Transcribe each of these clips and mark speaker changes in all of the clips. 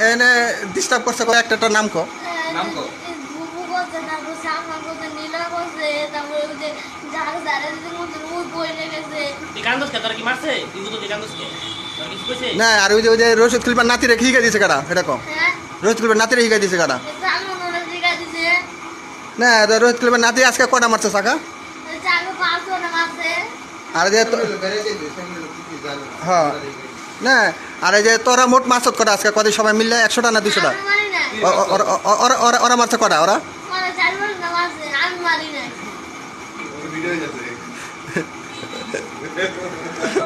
Speaker 1: এনে ডিস্টার্ব করছে কো একটা নাম কো
Speaker 2: নাম কো
Speaker 3: বুবু করছে তারপর সামা করছে নীলা করছে তারপর ওই যে ঝাড়ু ঝাড়াতে মধ্যে ওই বই লেগেছে
Speaker 2: তুই কান্দস কে তোর কি মারছে তুই তো কান্দস কে তোর কিছু কইছে
Speaker 1: না আর ওই যে রশিদ খুলবার নাতি রেখে হিগা দিছে কাটা এটা কো
Speaker 3: হ্যাঁ
Speaker 1: রশিদ খুলবার নাতি রেখে হিগা দিছে কাটা
Speaker 3: সামনে ওরা জিগা দিছে
Speaker 1: না রশিদ খুলবার নাতি আজকে কটা মারছে সাকা
Speaker 3: চালু 500 না মারছে
Speaker 1: আর যে হ্যাঁ না আর এই যে তোরা মোট মাছত কটা আজকে কত সবাই মিললে 100টা না 200টা
Speaker 3: আমি মারি নাই
Speaker 1: ওরা মারছে কটা ওরা
Speaker 3: ওরা 4 না মারছে আমি মারি নাই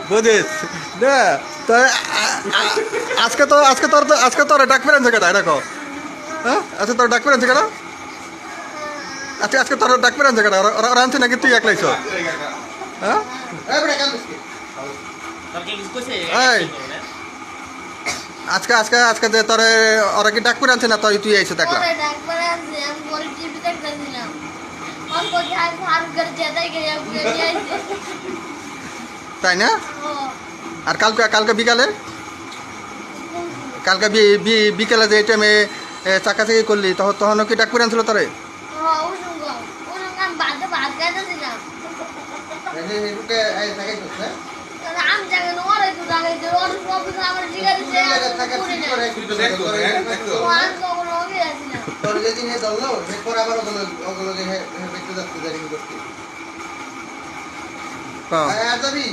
Speaker 1: বুঝিস না তো আজকে তোর ডাক পেরেছে কেটা এটা কো হ্যাঁ আচ্ছা তোর ডাক পেরেছে কেটা আজকে তোর ডাক পেরেছে কেটা ওরা আনছে নাকি তুই একলাইছ হ্যাঁ
Speaker 2: তোর কি কিছু কইছে
Speaker 1: এই। আজকে যে তোর ওরা কি ডাক করে আনছে না তুই আইছো দেখলাম
Speaker 3: ওরে ডাক্তার আছে আমি পরে টিভি দেখতেছিলাম অল্প যাই ফারুক করে যেতাই গিয়ে বুঝে দিয়েছে
Speaker 1: তাই না
Speaker 3: ও
Speaker 1: আর কালকে বিকালে কালকে বিকেলে যে টাইমে চাকাচাকি করলি তখন কি ডাক করে আনছিল তোরে
Speaker 3: ওরঙ্গ আমি বাদে ভাত খাইতেছিলাম আমি জায়গায় ওরাই তো জায়গায় ওর অফিসে আমার জিগা দিছে আমি তখন ওকে আসছিলাম
Speaker 1: তোর যেদিন এ ধরলো এরপর আবার ওগুলো যে দেখতে যাচ্ছে জারিং করতে হ্যাঁ যাবি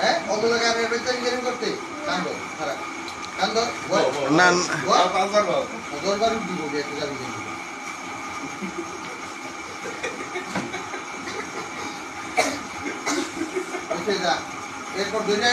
Speaker 1: হ্যাঁ ওগুলোকে আমি জারিং করতে কান্দ খারাপ কান্দ না দরবার দিব একটা যাবি যা এরপর দুইটা